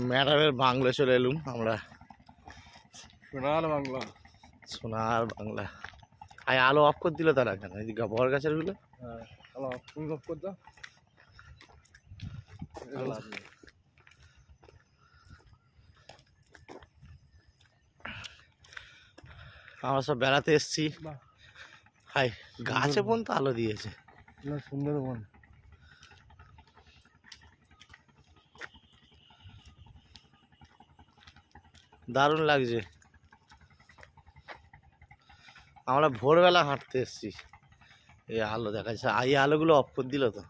ম্যাডামের বাংলা চলে এলুম আমরা। সোনার বাংলা, সোনার বাংলা। আয় আলো অফ করে দিল তারা কেন? এদিকে বর গাছের গুলো। হ্যাঁ আলো তুমি অফ করে দাও। আমরা সব বেড়াতে এসছি। হাই গাছে পর্যন্ত আলো দিয়েছে। সুন্দরবন দারুণ লাগছে। আমরা ভোরবেলা হাঁটতে এসছি, এই আলো দেখা যাচ্ছে। এই আলোগুলো অফ করে দিল তো।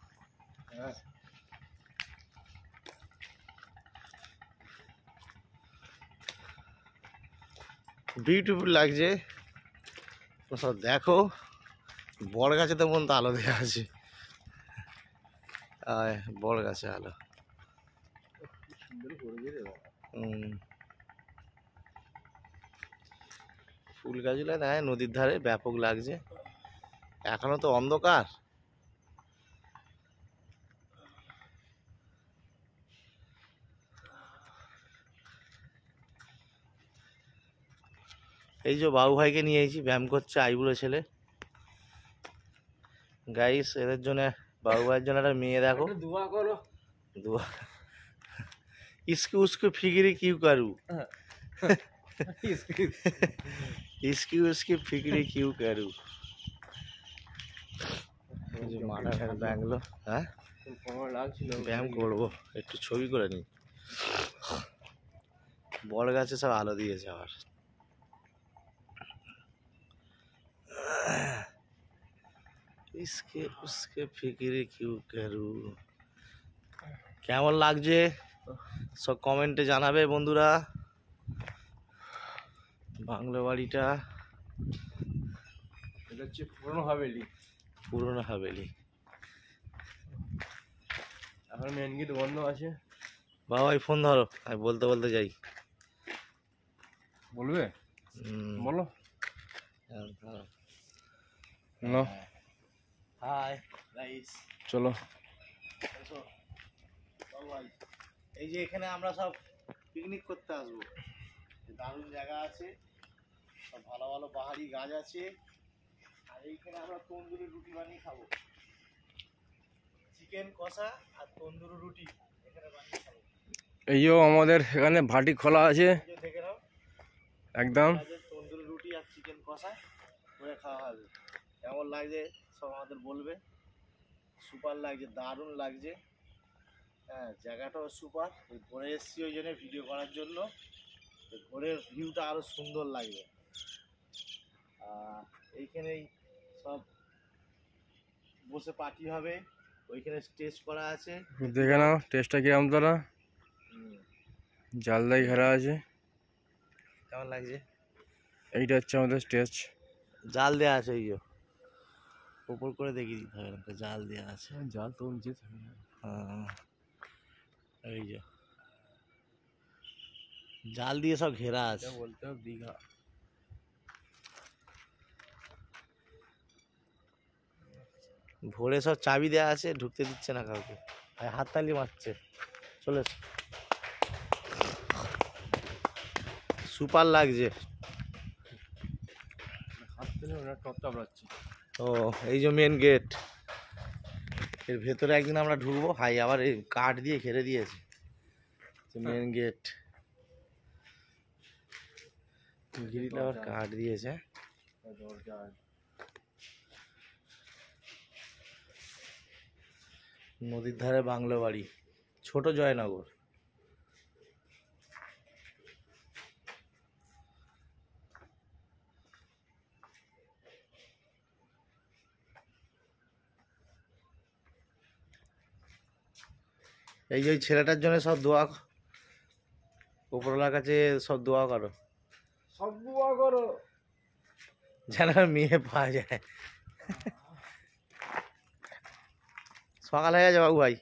বিউটিফুল লাগছে সব। দেখো বড় গাছে তো পর্যন্ত আলো দেওয়া আছে। বড় গাছে আলো। ফুল গাছগুলো দেখ নদীর ধারে ব্যাপক লাগছে। এখনো তো অন্ধকার। এই যে বাবু ভাইকে নিয়ে এসেছি, ব্যায়াম করছে আইবুড়ো ছেলে। গাইস এদের জন্য, বাবু ভাইয়ের জন্য একটা মেয়ে দেখো। দোয়া করো। दुआ इसकी उसकी फिक्री क्यों करूँ इसकी उसकी फिक्री क्यों करूँ। ব্যাঙ্গলো হ্যাঁ ব্যায়াম করবো, একটু ছবি করে নি। বড় গাছে সব আলো দিয়েছে আবার। इसके उसके फिक्री क्यों करूँ। কেমন লাগছে সব কমেন্টে জানাবে বন্ধুরা। বাংলো বাড়িটা এটা হচ্ছে পুরনো হাভেলি। পুরনো হাভেলি। এখন মেন গেট বন্ধ আছে। বাবা এই ফোন ধরো, আমি বলতে বলতে যাই। বলবে বলো। হাই গাইস, চলো। এই যে এখানে আমরা সব পিকনিক করতে আসবো। দারুণ জায়গা আছে, সব ভালো ভালো পাহাড়ি গাছ আছে। আর এইখানে আমরা তন্দুরি রুটি বানিয়ে খাবো। চিকেন কষা আর তন্দুরি রুটি এখানে বানিয়ে খাবো। এইও আমাদের এখানে ভাটি খোলা আছে, দেখে নাও একদম তন্দুরি রুটি আর চিকেন কষা করে খাওয়া হবে। কেমন লাগছে সব আমাদের বলবে। সুপার লাগছে, দারুণ লাগছে। হ্যাঁ জায়গাটাও সুপার। ঘুরে এসেছি ওই জন্য ভিডিও করার জন্য। ঘরের ভিউটা আরো সুন্দর লাগবে। এইখানেই সব বসে পার্টি হবে। ওইখানে স্টেজ করা আছে, দেখে নাও টেস্টটা কিরম। তোরা জাল দিয়ে ঘেরা আছে। কেমন লাগছে? এইটা হচ্ছে আমাদের স্টেজ। জাল দেওয়া আছে, এই যে উপর করে দেখিয়ে দিতে হবে, জাল দেওয়া আছে। জাল তো নিচে থাকে। হ্যাঁ এই যে জাল দিয়ে সব ঘেরা আছে। বলতে হবে দীঘা। ভোরে সব চাবি দেওয়া আছে, ঢুকতে দিচ্ছে না কাউকে। হাততালি মারছে। চলে সুপার লাগছে। ও এই যে মেন গেট, এর ভেতরে একদিন আমরা ঢুকবো। হাই আবার এই কাঠ দিয়ে ঘিরে দিয়েছে মেন গেট। গ্রিল আবার কাঠ দিয়েছে। নদীর ধারে বাংলো বাড়ি, ছোট জয়নগর। এই যে ছেলেটার জন্য সব দোয়া, উপরওয়ালার কাছে সব দোয়া করো, সব দোয়া করো যেন মেয়ে পাওয়া যায়। সকাল হয়ে গেছে বাবু ভাই।